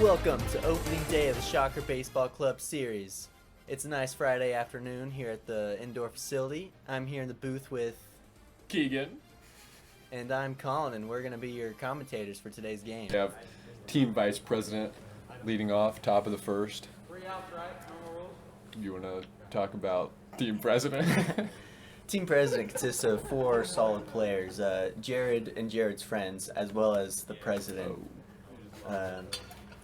Welcome to opening day of the Shocker Baseball Club series. It's a nice Friday afternoon here at the indoor facility. I'm here in the booth with Keegan. And I'm Colin, and we're going to be your commentators for today's game. We have team vice president leading off, top of the first. 3 outs, right? Normal rules. You want to talk about team president? Team president consists of 4 solid players, Jared and Jared's friends, as well as the president.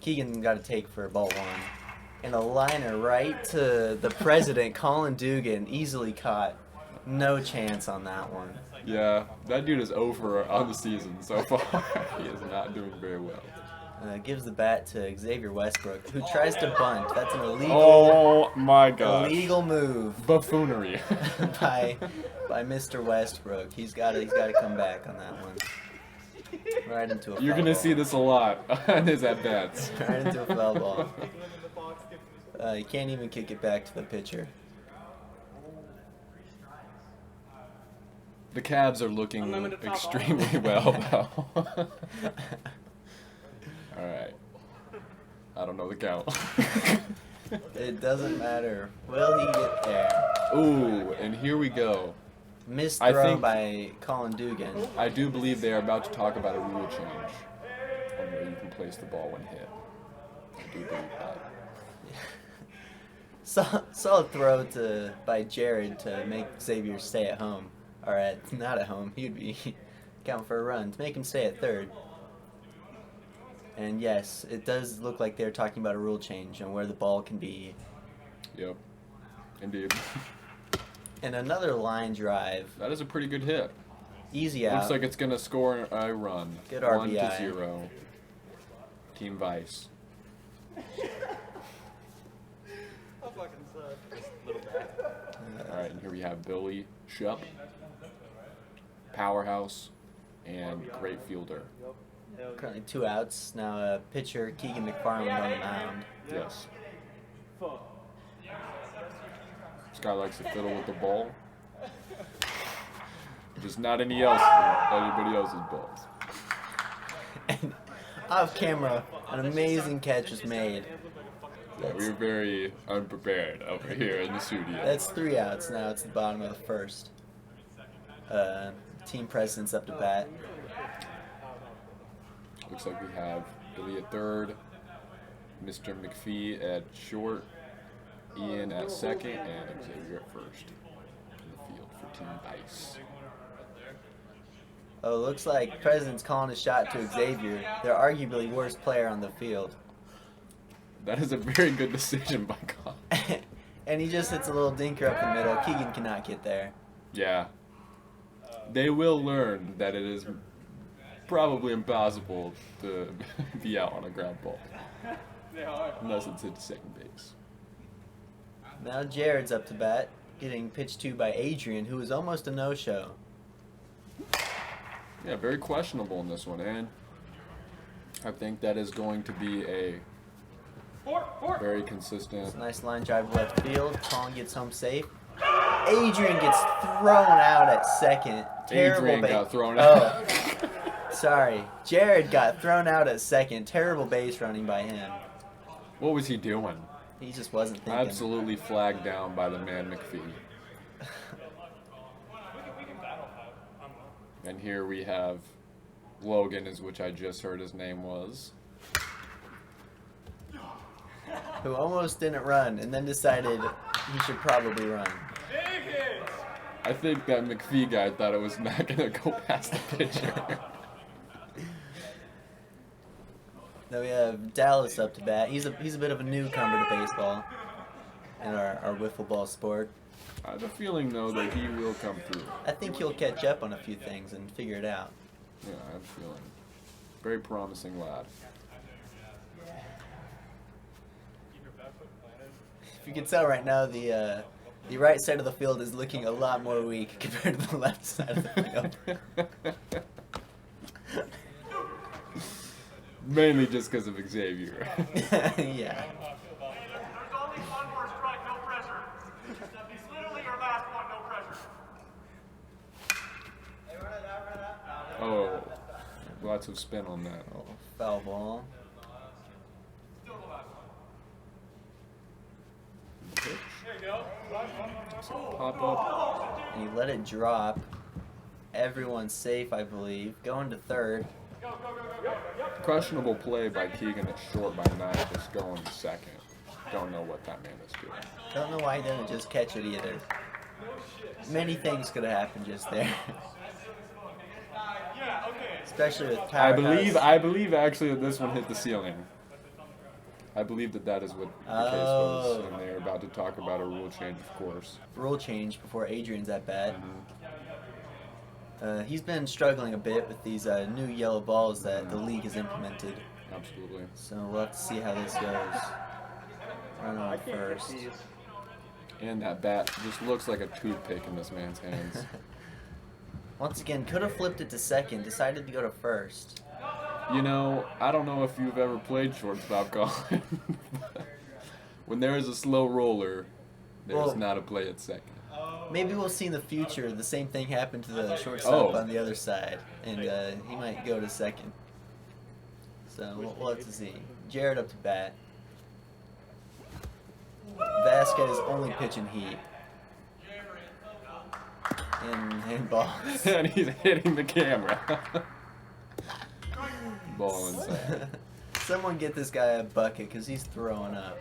Keegan got a take for ball 1. And a liner right to the president, Colin Dugan, easily caught. No chance on that one. Yeah, that dude is over on the season so far. He is not doing very well. Gives the bat to Xavier Westbrook, who tries to bunt. That's an Oh my god. illegal move Buffoonery. by Mr. Westbrook. He's got to come back on that one. Right into a foul You're going to ball. see this a lot on his at-bats. Right into a foul ball. You can't even kick it back to the pitcher. The Cavs are looking extremely well, though. Alright. I don't know the count. It doesn't matter. Will he get there? Ooh, and here we go. Missed I throw think- by Colin Dugan. I do believe they are about to talk about a rule change on where you can place the ball when hit. I do believe that. Solid throw by Jared to make Xavier stay at home. Or not at home. He'd be counting for a run to make him stay at third. And yes, it does look like they're talking about a rule change on where the ball can be. Yep. Indeed. And another line drive. That is a pretty good hit. Easy out. Looks like it's going to score a run. Good 1-0. RBI. Team Vice. I fucking suck. Alright, and here we have Billy Shupp. Powerhouse and great fielder. Currently 2 outs. Now pitcher Keegan McFarland on the mound. Yes. This guy likes to fiddle with the ball. Just not anybody else's balls. And off camera, an amazing catch was made. Yeah, we were very unprepared over here in the studio. That's 3 outs now. It's the bottom of the first. Team president's up to bat. Looks like we have Billy at third, Mr. McPhee at short, Ian at second, and Xavier at first in the field for Team Vice. Oh, looks like president's calling a shot to Xavier. They're arguably worst player on the field. That is a very good decision by Colin. And he just hits a little dinker up the middle. Keegan cannot get there. Yeah. They will learn that it is probably impossible to be out on a ground ball. Unless it's at second base. Now Jared's up to bat, getting pitched to by Adrian, who is almost a no-show. Yeah, very questionable in this one, and I think that is going to be a very consistent. It's a nice line drive left field. Colin gets home safe. Adrian gets thrown out at second. Terrible Adrian base. got thrown out. Oh, sorry. Jared got thrown out at second. Terrible base running by him. What was he doing? He just wasn't thinking. Absolutely flagged down by the man McPhee. And here we have Logan, which I just heard his name was. Who almost didn't run and then decided he should probably run. I think that McPhee guy thought it was not going to go past the pitcher. Then we have Dallas up to bat. He's a bit of a newcomer to baseball in our wiffle ball sport. I have a feeling, though, that he will come through. I think he'll catch up on a few things and figure it out. Yeah, I have a feeling. Very promising lad. If you can tell right now, the right side of the field is looking a lot more weak compared to the left side of the field. Mainly just because of Xavier. Yeah. There's only one more strike, no pressure. It's literally our last one, no pressure. Oh, lots of spin on that. Foul ball. So pop up. And he let it drop. Everyone's safe, I believe. Going to third. Questionable play by Keegan at short by not just going to second. Don't know what that man is doing. Don't know why he didn't just catch it either. Many things could have happened just there. Especially with Powerhouse. I believe actually that this one hit the ceiling. I believe that is what the case was, and they're about to talk about a rule change, of course. Rule change before Adrian's at bat. Mm-hmm. He's been struggling a bit with these new yellow balls that the league has implemented. Absolutely. So we'll have to see how this goes. Run on first. And that bat just looks like a toothpick in this man's hands. Once again, could have flipped it to second, decided to go to first. You know, I don't know if you've ever played shortstop, Colin. When there is a slow roller, there's Well, not a play at second. Maybe we'll see in the future the same thing happen to the shortstop Oh. on the other side, and he might go to second. So we'll have to see. Jared up to bat. Vasquez only pitching heat. And balls. And he's hitting the camera. Ball inside. Someone get this guy a bucket because he's throwing up.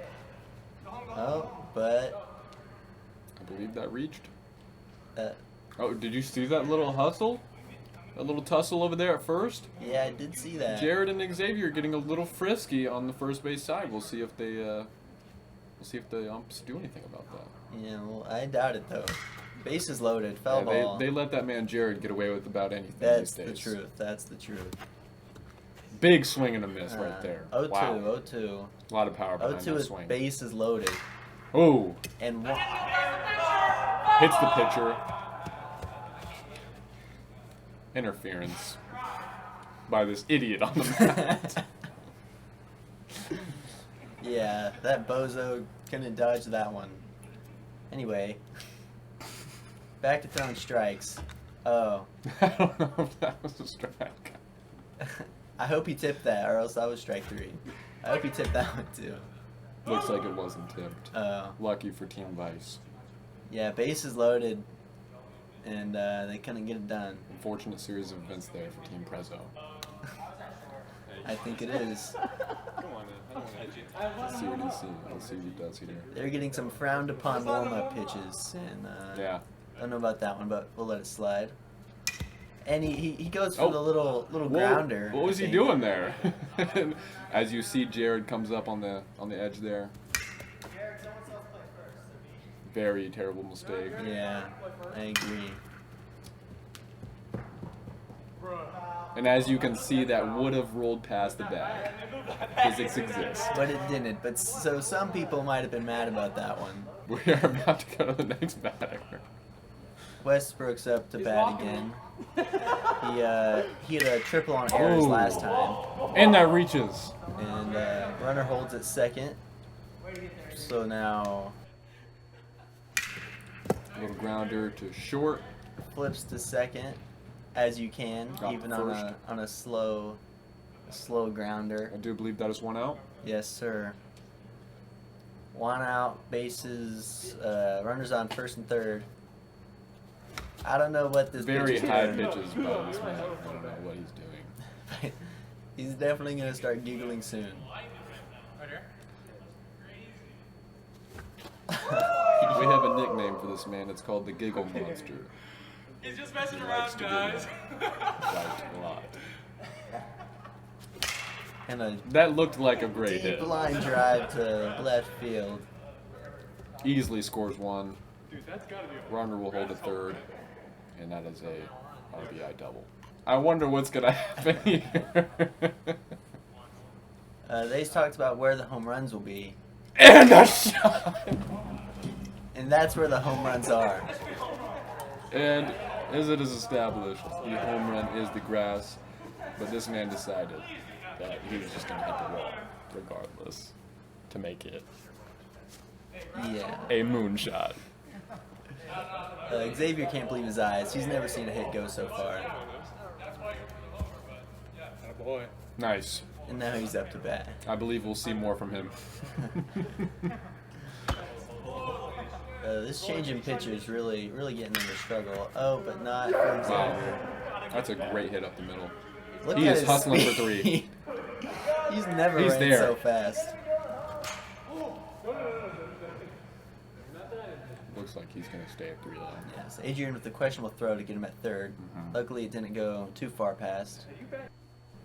Oh, but I believe that reached. uh, Oh, did you see that little hustle? That little tussle over there at first? yeah, I did see that. Jared and Xavier getting a little frisky on the first base side. We'll see if the umps do anything about that. Yeah, well, I doubt it though. Base is loaded. Foul Yeah, ball. they let that man Jared get away with about anything That's these the days. truth. That's the truth. Big swing and a miss right there. 0-2, Wow. 0-2. A lot of power behind 0-2 that is swing. base is loaded. Oh, And hits the pitcher. Interference by this idiot on the mat. yeah, that bozo couldn't dodge that one. Anyway, back to throwing strikes. Oh, I don't know if that was a strike. I hope he tipped that, or else that was strike 3. I hope he tipped that one too. Looks like it wasn't tipped. Oh, Lucky for Team Vice. yeah, base is loaded, and they couldn't get it done. Unfortunate series of events there for Team Prezzo. I think it is. Come on, man. I don't want to hit you. Let's see what he sees. Let's see what he does here. They're getting some frowned upon warm-up pitches, and Yeah. don't know about that one, but we'll let it slide. And he goes for Oh. the little Whoa, grounder. what was I he think. doing there? As you see, Jared comes up on the edge there. Very terrible mistake. Yeah, I agree. And as you can see, that would have rolled past the bag. Physics exists. But it didn't. But so some people might have been mad about that one. We are about to go to the next batter. Westbrook's up to bat again. He had a triple on errors Oh. last time, And that reaches. and runner holds at second. So now Little grounder to short. flips to second, as you can, Got even the on first. a slow grounder. I do believe that is one out. Yes, sir. One out, bases, runners on first and third. I don't know what this Very pitch is high doing. pitches by this man. I don't know what he's doing. He's definitely gonna start giggling soon. We have a nickname for this man. It's called the Giggle Monster. He's just messing He likes around, to guys. Quite a lot. And a That looked like a great deep hit. line drive to left field. Easily scores one. Dude, that's gotta be a Runner will hold a third, and that is a RBI double. I wonder what's gonna happen here. They talked about where the home runs will be, And a shot. and that's where the home runs are. And as it is established, the home run is the grass, but this man decided that he was just gonna hit the wall, regardless, to make it Yeah. a moonshot. Xavier can't believe his eyes. He's never seen a hit go so far, boy. Nice. and now he's up to bat. I believe we'll see more from him. This change in pitchers really getting them to struggle. Oh, but not from Xavier. That's a great hit up the middle. Look He at is his hustling for speed. 3. He's never He's ran there. so fast. Looks like he's going to stay at 3 though. Yes, Adrian with the questionable throw to get him at third. Mhm. Luckily, it didn't go too far past.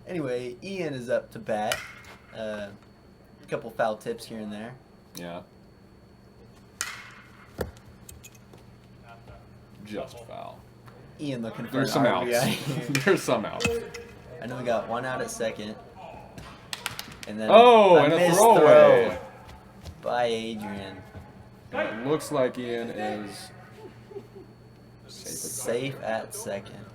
Anyway, Ian is up to bat. A couple foul tips here and there. Yeah. Just foul. Ian looking for There's an some outs. RBI here. There's some outs. I know we got one out at second. And then Oh, a and a missed throwaway. throw by Adrian. It looks like Ian is Safe at second.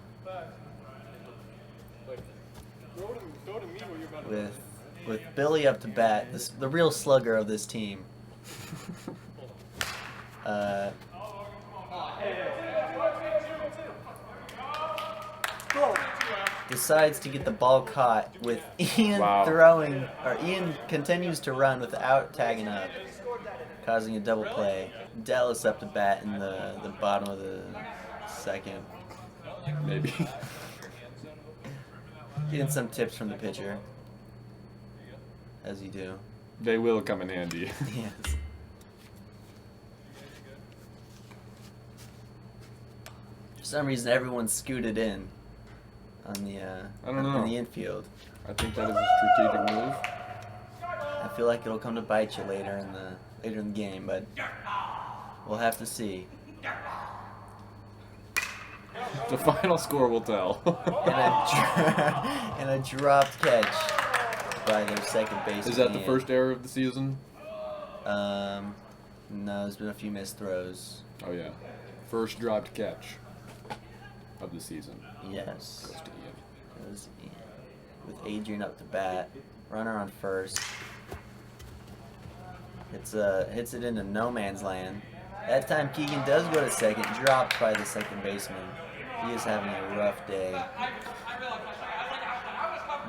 Throw to me when you're about to With Billy up to bat, the real slugger of this team. Decides to get the ball caught with Ian Wow. throwing, or Ian continues to run without tagging up, causing a double play. Dallas up to bat in the bottom of the second. maybe. Getting some tips from the pitcher, as you do. They will come in handy. Yes. For some reason, everyone's scooted in on the I don't know. in the infield. I think that is a strategic move. I feel like it'll come to bite you later in the game, but we'll have to see. The final score will tell. And a dropped catch by their second baseman. Is that the Ian. first error of the season? No, there's been a few missed throws. Oh yeah. First dropped catch of the season. Yes. Goes to Ian. Goes Ian. With Adrian up to bat, runner on first. Hits it into no man's land. That time Keegan does go to second, dropped by the second baseman. He is having a rough day.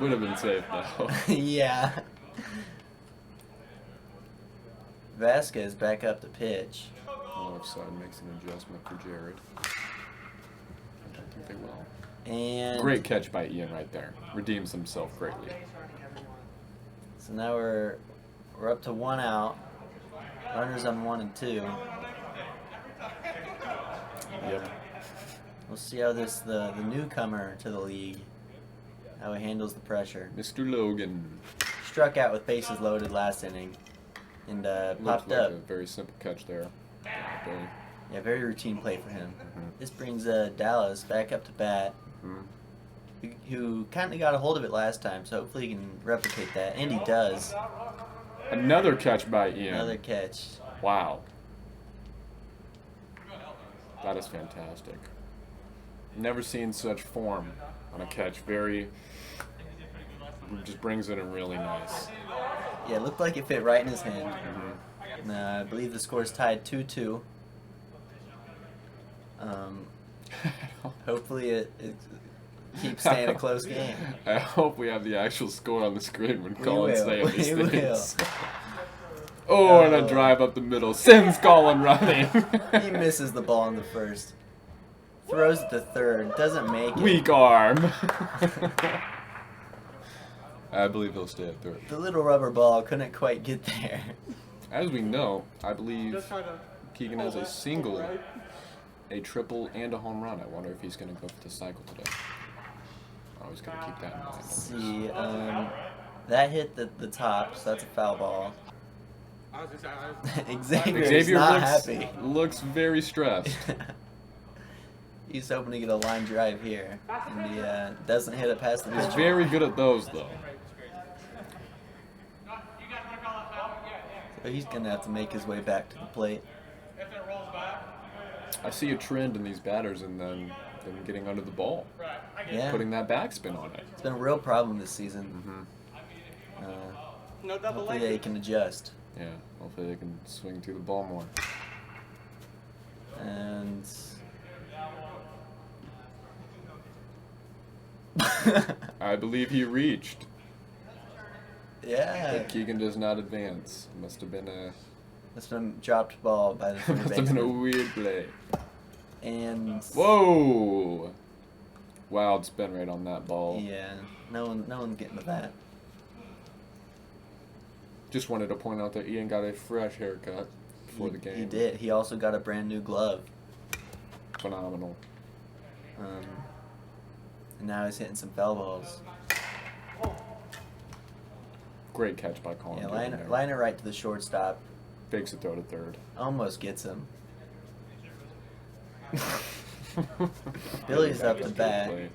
Would have been safe though. Yeah. Vasquez back up to pitch. Left side makes an adjustment for Jared. I don't think they will. And Great catch by Ian right there. Redeems himself greatly. so now we're up to 1 out. Runners on 1 and 2. Yep. We'll see how the newcomer to the league, how he handles the pressure. Mr. Logan. Struck out with bases loaded last inning, and Looked popped like up. a very simple catch there. Billy. Yeah, very routine play for him. Mhm. This brings Dallas back up to bat, Mhm. who kind of got a hold of it last time, so hopefully he can replicate that, and he does. Another catch by Ian. Another catch. Wow. That is fantastic. Never seen such form on a catch. Just brings it in really nice. Yeah, it looked like it fit right in his hand. Mhm. I believe the score is tied 2-2. Hopefully it keeps staying a close game. I hope we have the actual score on the screen when We Colin's will. saying these We will. things. Oh, and a drive up the middle. Sends Colin running. He misses the ball in the first. Throws it to third. Doesn't make it. Weak arm. I believe he'll stay at third. The little rubber ball couldn't quite get there. As we know, I believe just trying to. Keegan has a single, a triple, and a home run. I wonder if he's going to go for the cycle today. Always going to keep that in mind. Let's see, that hit the top, so that's a foul ball. I was just. Xavier's Xavier not looks, happy. looks very stressed. He's hoping to get a line drive here, and he doesn't hit it past the He's pitcher. very good at those, though. So he's gonna have to make his way back to the plate. If it rolls back. I see a trend in these batters and then them getting under the ball, Right. I get Yeah, putting that backspin on it. it's been a real problem this season. Mm-hmm. no double Hopefully they can adjust. Yeah, hopefully they can swing through the ball more. And I believe he reached. yeah, Keegan does not advance. Must have been a That's a dropped ball by the third Must have been a baseman. weird play. And Whoa! Wild spin rate on that ball. yeah, no one's getting to that. Just wanted to point out that Ian got a fresh haircut before the game. He did. He also got a brand new glove. Phenomenal. And now he's hitting some foul balls. Great catch by Colin. Yeah, Dugan line there. it right to the shortstop. Fakes a throw to third. Almost gets him. Billy's up to Good bat. play.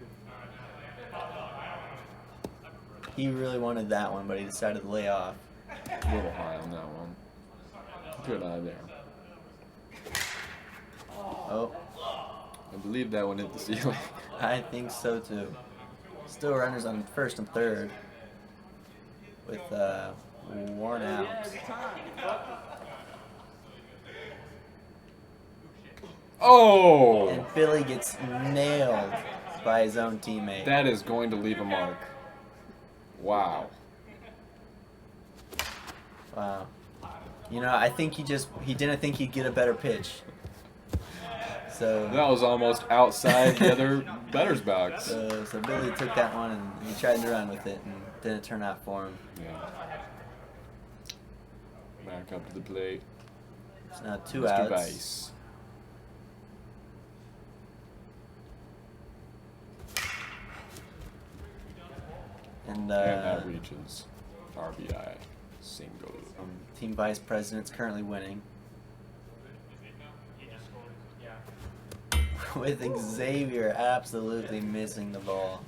He really wanted that one, but he decided to lay off. A little high on that one. Good eye there. Oh, I believe that one hit the ceiling. I think so too. Still runners on first and third with one out. Oh! And Billy gets nailed by his own teammate. That is going to leave a mark. Wow. Wow. You know, I think he didn't think he'd get a better pitch. So That was almost outside the other batter's box. so Billy took that one and he tried to run with it and didn't turn out for him. Yeah. Back up to the plate. It's now two Mr. outs. Weiss. And And that reaches RBI single. team vice president's currently winning. With Xavier absolutely missing the ball.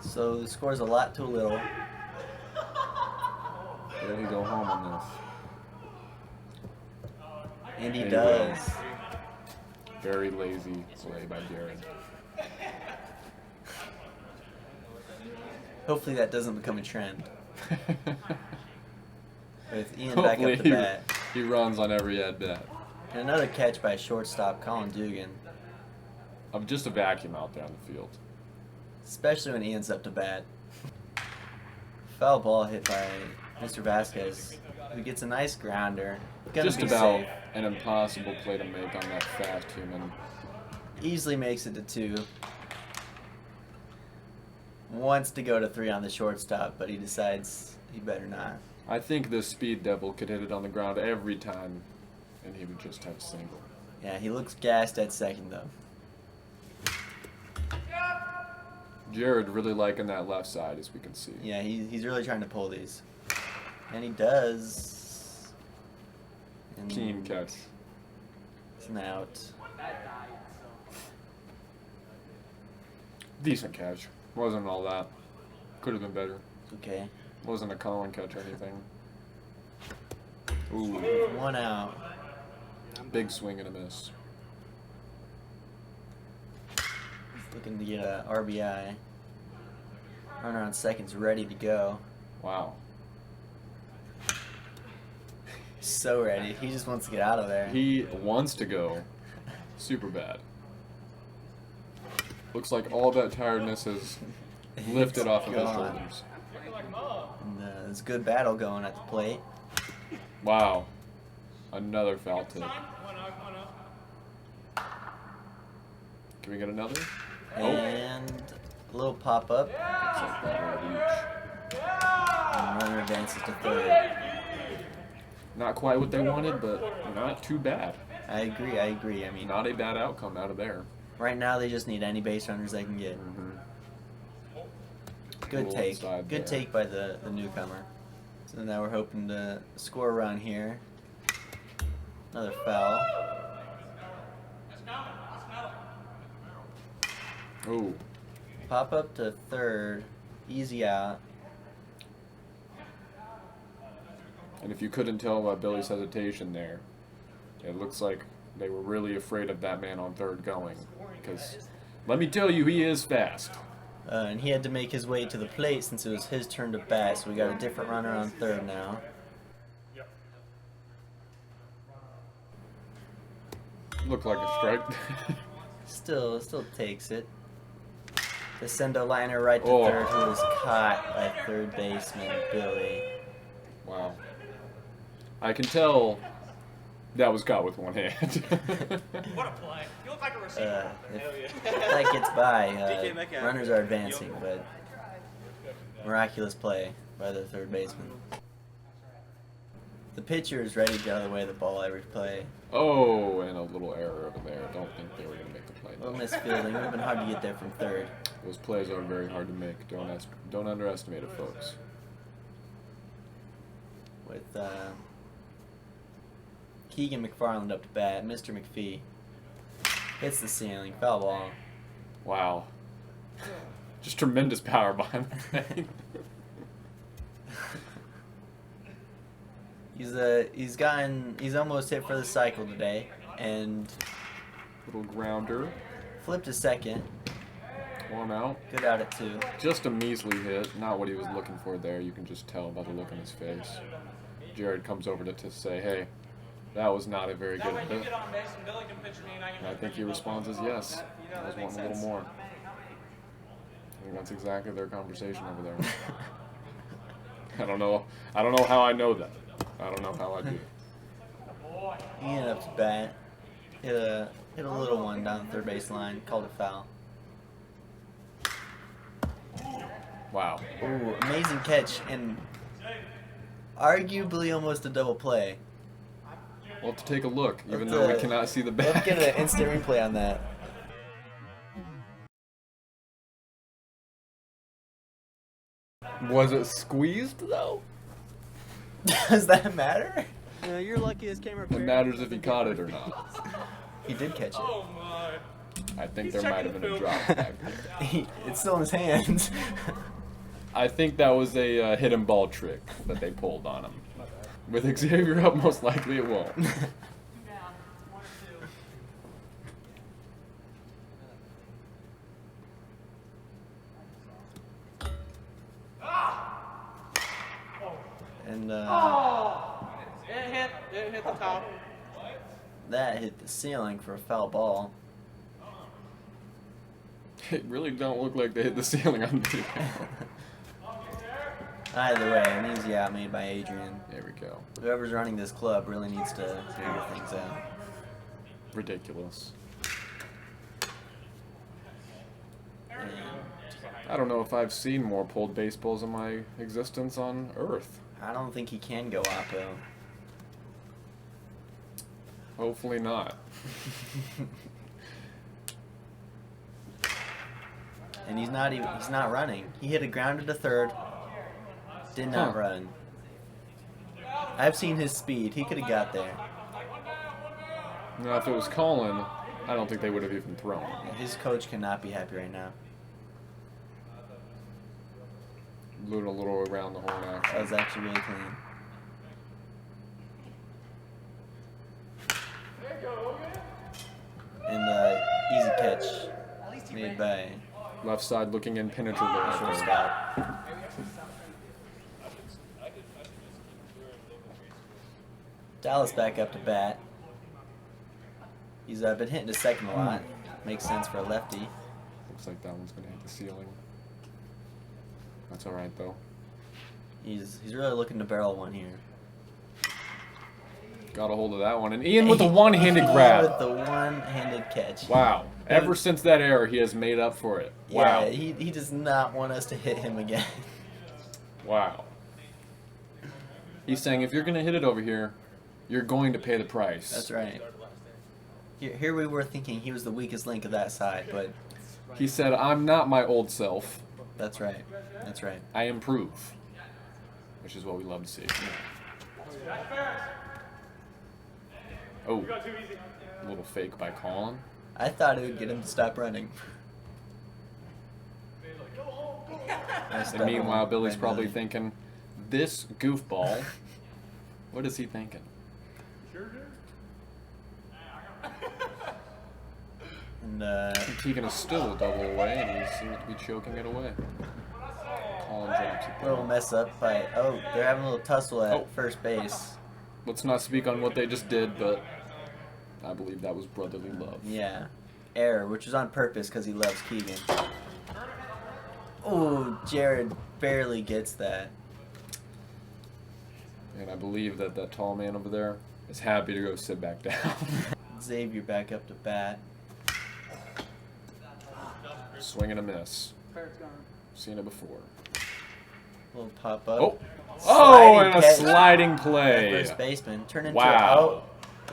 So the score's a lot to a little. Did he go home on this? And he He does. Very lazy play by Jared. Hopefully that doesn't become a trend. With Ian back Hopefully up the bat. he runs on every at bat. And another catch by shortstop Colin Dugan. I'm just a vacuum out there on the field. Especially when Ian's up to bat. Foul ball hit by Mr. Vasquez, who gets a nice grounder. Gonna Just be about safe. an impossible play to make on that fast human. Easily makes it to 2. Wants to go to 3 on the shortstop, but he decides he better not. I think this speed devil could hit it on the ground every time, and he would just have a single. Yeah, he looks gassed at second though. Jared really liking that left side, as we can see. Yeah, he's really trying to pull these. And he does. And Team catch. it's an out. Decent catch. Wasn't all that. Could have been better. It's okay. Wasn't a Colin catch or anything. Ooh, One out. big swing and a miss. Looking to get a RBI. Runner on second's ready to go. Wow. So ready. He just wants to get out of there. He wants to go. Super bad. Looks like all that tiredness is lifted off of his gone. shoulders. And, there's a good battle going at the plate. Wow. Another foul tip. Can we get another? Oh. And a little pop up. Looks like that will reach. And runner advances to third. Not quite what they wanted, but not too bad. I agree. I mean, Not a bad outcome out of there. right now they just need any base runners they can get. Good Cool take. inside Good there. take by the newcomer. So now we're hoping to score around here. Another foul. Ooh. Pop up to third. Easy out. And if you couldn't tell by Billy's hesitation there, it looks like they were really afraid of that man on third going. Because, let me tell you, he is fast. And he had to make his way to the plate since it was his turn to bat, so we got a different runner on third now. Looked like a strike. Still takes it. To send a liner right to Oh. third, who was caught by third baseman Billy. I can tell that was caught with one hand. What a play. You look like a receiver. If that gets by, DK Metcalf. runners are advancing, but miraculous play by the third baseman. The pitcher is ready to get out of the way of the ball every play. Oh, and a little error over there. Don't think they were going to make the play. A little misfielding. It would have been hard to get there from third. Those plays are very hard to make. Don't underestimate it, folks. With Keegan McFarland up to bat, Mr. McPhee hits the ceiling, foul ball. Wow. Just tremendous power behind the thing. He's almost hit for the cycle today, and Little grounder. flipped a second. One out. Good out at 2. Just a measly hit. Not what he was looking for there. You can just tell by the look on his face. Jared comes over to say, hey, that was not a very That good way you hit. get on base and Billy can pitch me and I can And I think he responds as yes. I was wanting a little more. I think that's exactly their conversation over there. I don't know how I know that. I don't know how I do. Ian up to bat, hit a little one down the third base line, called it foul. Wow. Ooh, amazing catch, and arguably almost a double play. We'll have to take a look, even Let's, though we cannot see the Let's back. get an instant replay on that. Was it squeezed though? Does that matter? You're lucky this camera. It matters if he caught it or not. He did catch it. Oh my. I think He's there might have checking been a the drop film. back there. It's still in his hands. I think that was a hidden ball trick that they pulled on him. With Xavier up, most likely it won't. And It hit the top. that hit the ceiling for a foul ball. It really don't look like they hit the ceiling on me. Either way, an easy out made by Adrian. There we go. Whoever's running this club really needs to figure things out. Ridiculous. And I don't know if I've seen more pulled baseballs in my existence on Earth. I don't think he can go Oppo. Hopefully not. And he's not running. He hit a grounder to third. Did not Huh. run. I've seen his speed. He could have got there. Now, if it was Colin, I don't think they would have even thrown. His coach cannot be happy right now. Loot a little around the horn That action. was actually really clean. And easy catch made by Left side looking impenetrable. shortstop. Dallas back up to bat. He's been hitting to second a lot. Makes sense for a lefty. Looks like that one's gonna hit the ceiling. That's all right though. He's really looking to barrel one here. Got a hold of that one, and Ian with the one-handed grab. With the one-handed catch. Wow. Ever since that error, he has made up for it. Wow. Yeah, he does not want us to hit him again. Wow. He's saying if you're gonna hit it over here, you're going to pay the price. That's right. Here we were thinking he was the weakest link of that side, but He said, "I'm not my old self. that's right. That's right. I improve," which is what we love to see. Oh, a little fake by Colin. I thought it would get him to stop running. Nice And double meanwhile, Billy's by probably Billy. thinking, "This goofball." What is he thinking? And Keegan is still a double away, and he seems to be choking it away. Colin drops it. little mess up by they're having a little tussle at Oh. first base. Let's not speak on what they just did, but I believe that was brotherly love. Yeah, error, which was on purpose because he loves Keegan. Oh, Jared barely gets that. And I believe that that tall man over there is happy to go sit back down. Xavier back up to bat. Swing and a miss. Seen it before. Little pop up. Oh! Sliding And a catch. sliding That play. first baseman turn into Wow.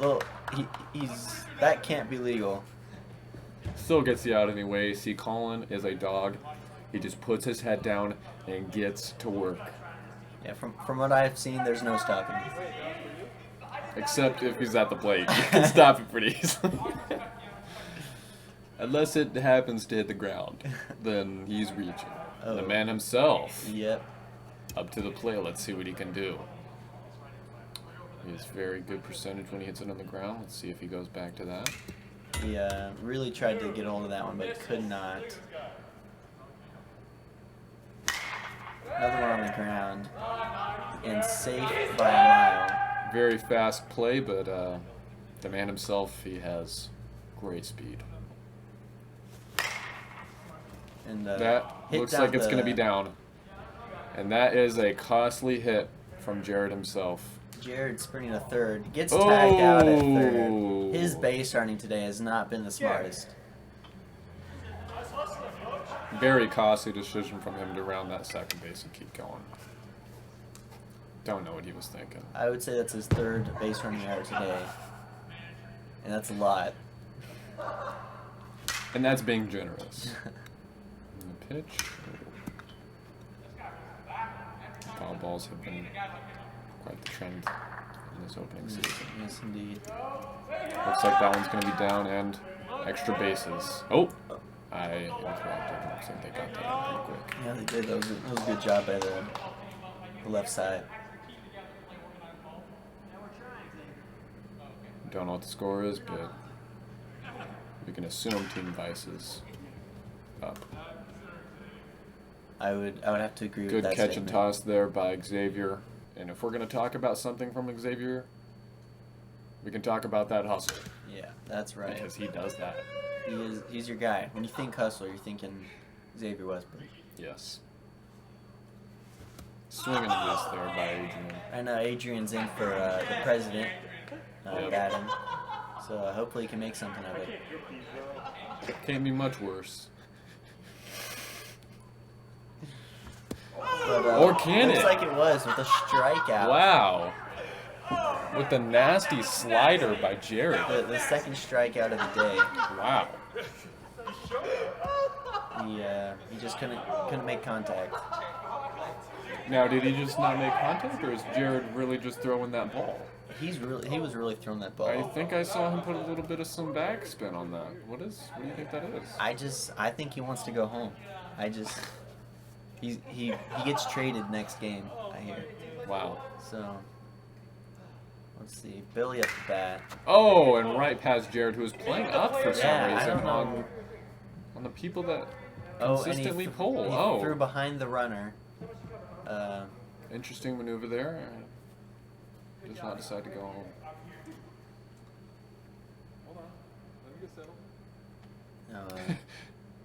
well, he's that can't be legal. Still gets you out anyway. See, Colin is a dog. He just puts his head down and gets to work. Yeah, from what I've seen, there's no stopping. Except if he's at the plate. You can stop it pretty easily. Unless it happens to hit the ground. Then he's reaching. The Oh. man himself. Yep. Up to the plate. Let's see what he can do. He has very good percentage when he hits it on the ground. Let's see if he goes back to that. He really tried to get hold of that one, but could not. Another one on the ground. And safe by a mile. Very fast play, but the man himself, he has great speed. And That hit looks down like it's going to the- be down. And that is a costly hit from Jared himself. Jared sprinting to third. Gets tagged out at Oh. third. His base running today has not been the smartest. Very costly decision from him to round that second base and keep going. Don't know what he was thinking. I would say that's his third base running error today. And that's a lot. And that's being generous. And the pitch. Foul balls have been quite the trend in this opening season. Yes, indeed. Looks like that one's going to be down and extra bases. Oh! I interrupted. Looks like they got that out pretty quick. Yeah, they did. That was a good job by the left side. Don't know what the score is, but we can assume Team Vice is up. I would have to agree with Good that catch statement. and toss there by Xavier. And if we're going to talk about something from Xavier, we can talk about that hustle. Yeah, that's right. Because he does that. He's your guy. When you think hustle, you're thinking Xavier Westbrook. Yes. Swing and a miss there by Adrian. I know Adrian's in for the president Yep. batting, so hopefully he can make something of it. Can't be much worse. But, Or can looks it? like it was with a strikeout. Wow. With the nasty slider by Jared. The second strikeout of the day. Wow. He just couldn't make contact. Now, did he just not make contact, or is Jared really just throwing that ball? He was really throwing that ball. I think I saw him put a little bit of some backspin on that. What do you think that is? I think he wants to go home. He gets traded next game, I hear. Wow. So let's see. Billy at the bat. Oh, and right past Jared, who was playing up for some Yeah, I reason don't know. on the people that And consistently he pull. He Oh, threw behind the runner. interesting maneuver there. Does not decide to go home.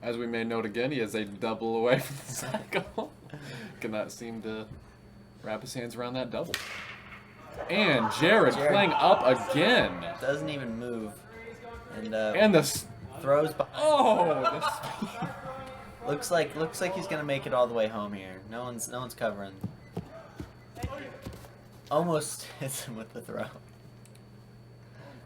As we may note again, he has a double away from the cycle. Cannot seem to wrap his hands around that double. And Jared playing up again. Doesn't even move. And And the throws. Looks like he's gonna make it all the way home here. No one's covering. Almost hits him with the throw.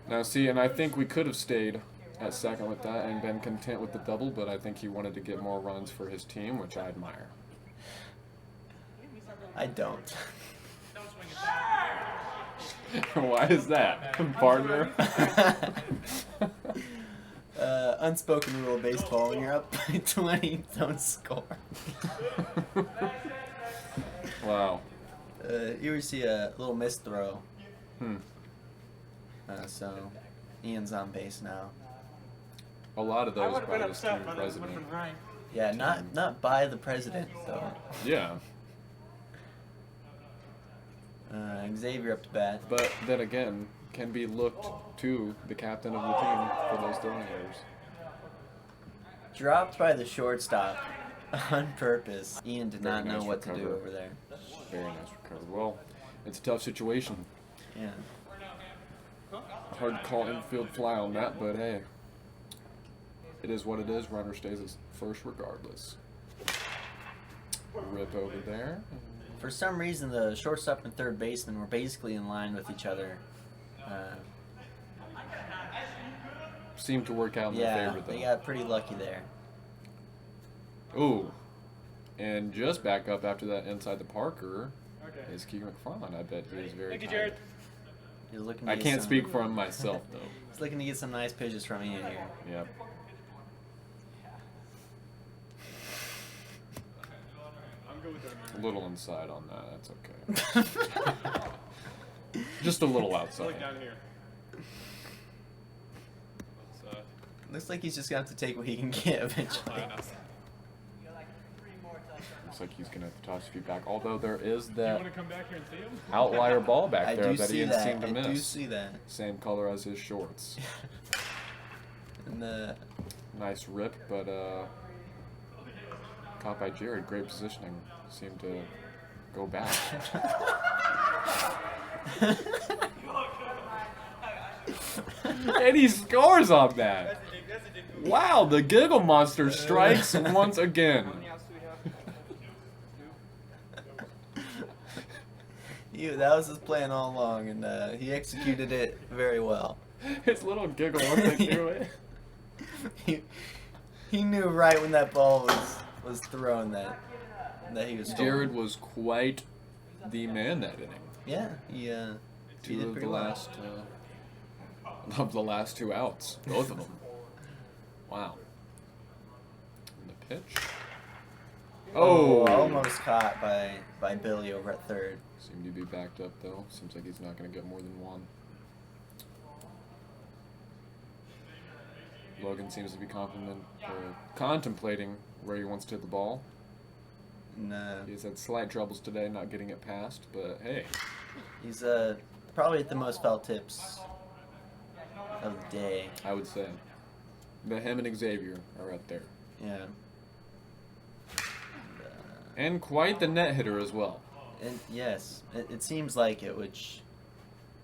Now see, and I think we could have stayed at second with that and been content with the double, but I think he wanted to get more runs for his team, which I admire. I don't. Why is that, partner? Unspoken rule of baseball: when you're up by 20, don't score. Wow. You ever see a little missed throw? Hmm. So Ian's on base now. A lot of I those would have by been this team upset, but it would have president. been right. Yeah, not by the president though. Yeah, Xavier up to bat. but then again, can be looked to the captain of the team for those throwing errors. Dropped by the shortstop on purpose. Ian did Very not know nice what to do recovery. over there. Very nice recovery. Well, It's a tough situation. Yeah. Hard to call infield fly on that, but hey, it is what it is. Runner stays at first regardless. Rip over there. For some reason, the shortstop and third baseman were basically in line with each other. Seemed to work out in their Yeah, favor, though. they got pretty lucky there. Ooh. And just back up after that inside the Parker is Keegan McFarland. I bet he was very Thank you, tired. Jared. He's looking to I get can't some- speak for him myself, though. He's looking to get some nice pitches from Ian here. Yep. I'm good with that. A little inside on that. That's okay. Just a little Look outside. down here. Looks like he's just gonna have to take what he can get eventually. Looks like he's going to have to toss a few back. Although there is You that want to come back here and see him? outlier ball back I there do that see Ian that. seemed to I miss. do see that. Same color as his shorts. And the Nice rip, but caught by Jared. Great positioning. Seemed to go back. And he scores on that. Wow, the Giggle Monster strikes once again. that was his plan all along, and he executed it very well. His little giggle once they threw it. He knew right when that ball was thrown that he was stolen. Jared was quite the man that inning. Yeah, he did Two of pretty the well. last two outs, both of them. Wow. And the pitch. Oh, almost caught by Billy over at third. Seemed to be backed up though. Seems like he's not going to get more than one. Logan seems to be contemplating where he wants to hit the ball. And, He's had slight troubles today not getting it past, but hey. he's probably at the most foul tips of the day. I would say. But him and Xavier are right there. Yeah. And quite the net hitter as well. And yes, it seems like it, which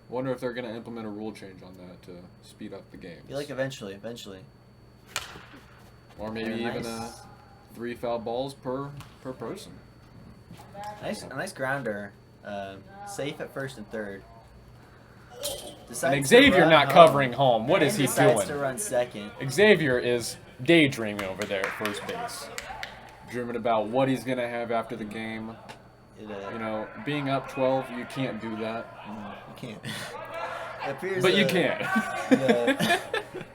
Wonder if they're going to implement a rule change on that to speed up the game. I feel like eventually. Or maybe Yeah, even nice. 3 foul balls per person. A nice grounder. Safe at first and third. And Decides to Xavier run not home. covering home. What is And he decides to doing? run second. Xavier is daydreaming over there at first base. Dreaming about what he's going to have after the game. It, You know, being up 12, you can't do that. you can't. It appears But you can.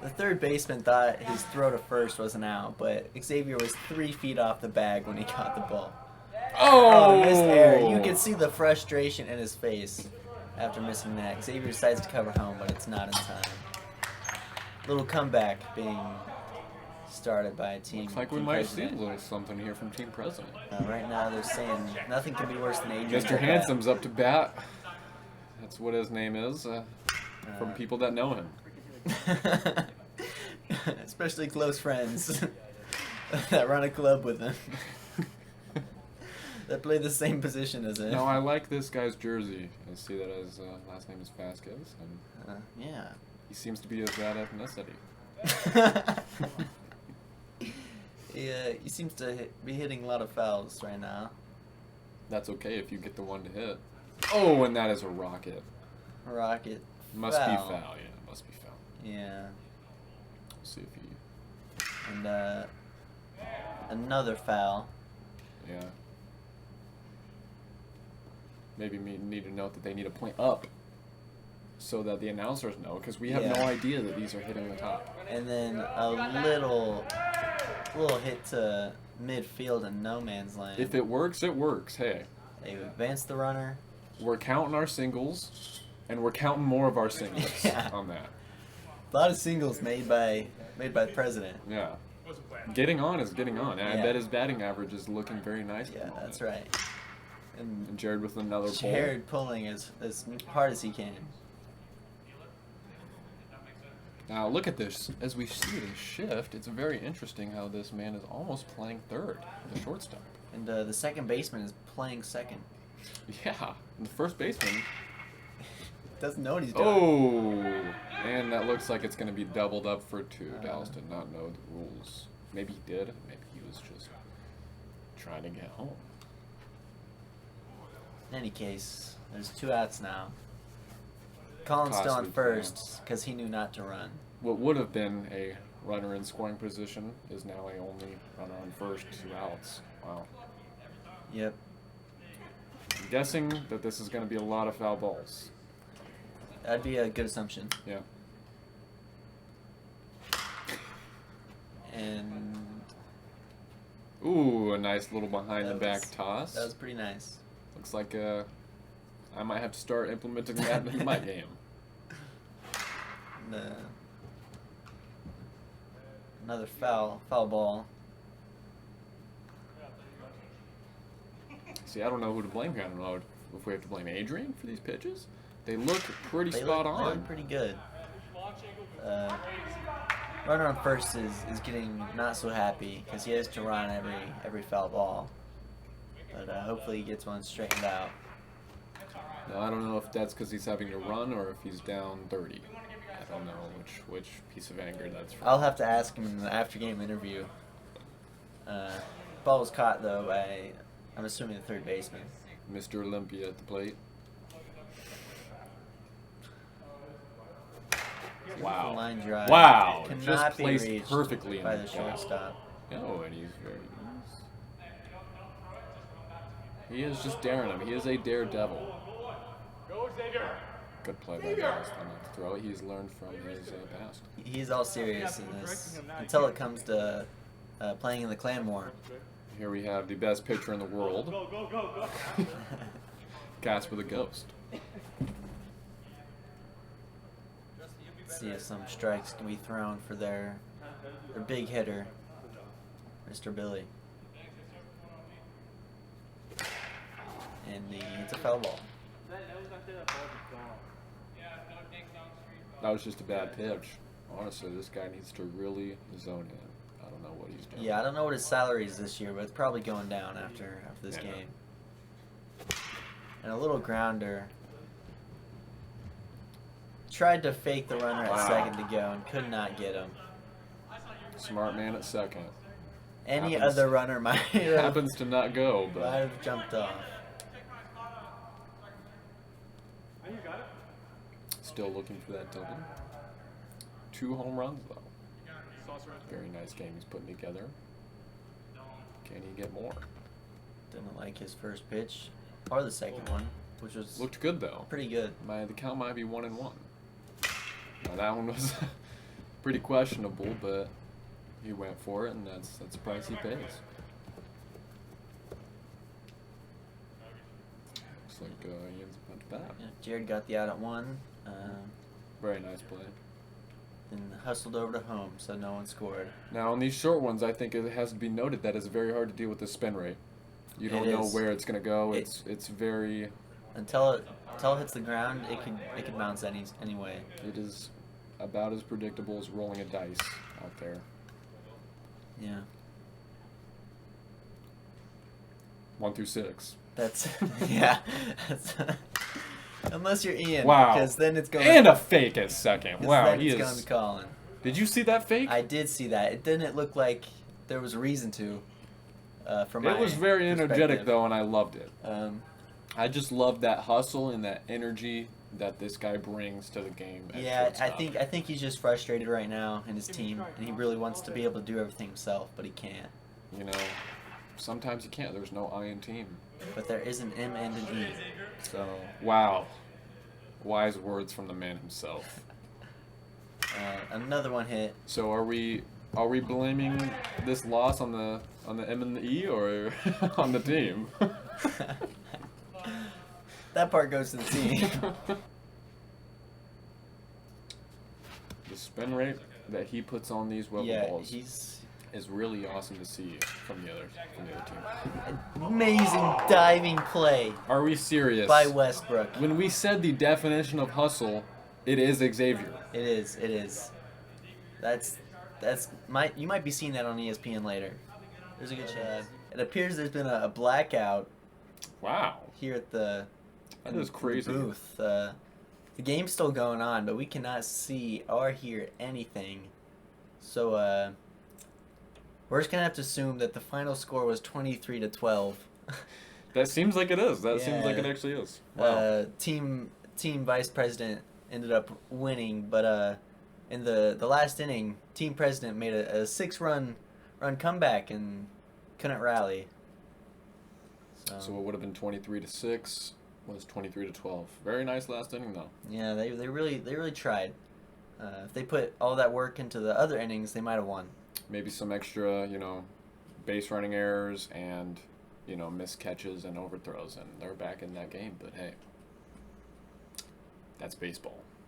The third baseman thought his throw to first was an out, but Xavier was 3 feet off the bag when he caught the ball. Oh! Missed error. You could see the frustration in his face after missing that. Xavier decides to cover home, but it's not in time. Little comeback being started by a team. Looks like we team might see a president. little something here from Team President. Right now they're saying nothing can be worse than Adrian. Mr. at bat. Handsome's up to bat. That's what his name is from people that know him. Especially close friends that run a club with him. That play the same position as him. No, I like this guy's jersey. I see that his last name is Vasquez, and Yeah. he seems to be of that ethnicity. Yeah, he seems to be hitting a lot of fouls right now. That's okay if you get the one to hit. Oh, and that is a rocket. Rocket. Must Foul. be foul, yeah, must be foul. Yeah. Let's see if he... And another foul. Yeah. Maybe we need to note that they need to point up so that the announcers know, because we have no Yeah. idea that these are hitting the top. And then a little hit to midfield in no man's land. If it works, it works. Hey, They advance the runner. we're counting our singles, and we're counting more of our singles Yeah. on that. A lot of singles made by the president. Yeah. Getting on is getting on, and I Yeah. bet his batting average is looking very nice. at the Yeah, moment. that's right. And And Jared with another ball. Jared pulling as hard as he can. Now look at this. As we see this shift, it's very interesting how this man is almost playing third, the shortstop. And the second baseman is playing second. Yeah. The first baseman. Doesn't know what he's doing. Oh, and that looks like it's going to be doubled up for 2. Dallas did not know the rules. Maybe he did. Maybe he was just trying to get home. In any case, there's 2 outs now. Colin's still on Costly first because he knew not to run. What would have been a runner in scoring position is now a only runner on first, 2 outs. Wow. Yep. I'm guessing that this is going to be a lot of foul balls. That'd be a good assumption. Yeah. And Ooh, a nice little behind the That back was- toss. that was pretty nice. Looks like I might have to start implementing that in my game. Another foul ball. See, I don't know who to blame here. I don't know if we have to blame Adrian for these pitches. They look pretty They spot look, They on. look pretty good. Runner on first is getting not so happy because he has to run every foul ball. But hopefully he gets one straightened out. Now, I don't know if that's because he's having to run or if he's down 30. I don't know which piece of anger that's from. I'll have to ask him in the after-game interview. Ball was caught though by, I'm assuming, the third baseman. Mr. Olympia at the plate. Wow. Line drive. Wow. Cannot Just be placed reached perfectly in by the the plate. shortstop. Oh, and he's very. He is just daring him. He is a daredevil. Go, Xavier. Good play by Dallas to not throw it. He's learned from his past. He's all serious in this until it comes to playing in the Clanmore. Here we have the best pitcher in the world, Go, go, go, go. Casper the Ghost. See if some strikes can be thrown for their big hitter, Mr. Billy. And it's a foul ball. That was just a bad pitch. Honestly, this guy needs to really zone in. I don't know what he's doing. Yeah, I don't know what his salary is this year, but it's probably going down after this Yeah. game. And a little grounder. Tried to fake the runner at Wow. second to go and could not get him. Smart man at second. Any Happens- other runner might have, Happens to not go, might but have jumped off. You got it. still looking for that double. 2 home runs, though. Saucer. Very nice game he's putting together. Can he get more? Didn't like his first pitch or the second one, which was Looked good, though. pretty good. The count might be 1-1. Now, that one was pretty questionable, but he went for it, and that's the price he pays. Looks like he ends up at bat. Yeah, Jared got the out at 1, Very nice play. then hustled over to home, so no one scored. Now, on these short ones, I think it has to be noted that it's very hard to deal with the spin rate. You It don't know is. where it's going to go. It- It's very. Until it hits the ground, it could bounce anyway. It is about as predictable as rolling a dice out there. Yeah, 1 through 6. that's yeah. That's, unless you're Ian, Wow. because then it's going. And a fake at second. 'cause Wow, then he it's going is. to Colin. Did you see that fake? I did see that. It didn't look like there was a reason to. From my It was very energetic, perspective. though, and I loved it. Um, I just love that hustle and that energy that this guy brings to the game. at yeah, shortstop. I think he's just frustrated right now in his team, and he really wants to be able to do everything himself, but he can't. You know, sometimes you can't. There's no I in team. But there is an M and an E. So Wow. Wise words from the man himself. another one hit. So are we blaming this loss on the M and the E or on the team? That part goes to the team. The spin rate that he puts on these wiffle Yeah, balls he's is really awesome to see from the other team. amazing diving play Are we serious? by Westbrook. When we said the definition of hustle, it is Xavier. It is. It is. That's you might be seeing that on ESPN later. There's a good chance. It appears there's been a blackout Wow. here at the That in is crazy. the booth. The game's still going on, but we cannot see or hear anything. So we're just gonna have to assume that the final score was 23-12. That seems like it is. That seems like it Yeah. actually is. Wow. Team Vice President ended up winning, but in the last inning, Team President made a 6-run comeback and couldn't rally. So it would have been 23-6. Was 23-12. Very nice last inning though. Yeah, they really tried. If they put all that work into the other innings, they might have won. Maybe some extra, base running errors and, missed catches and overthrows, and they're back in that game. But hey, that's baseball.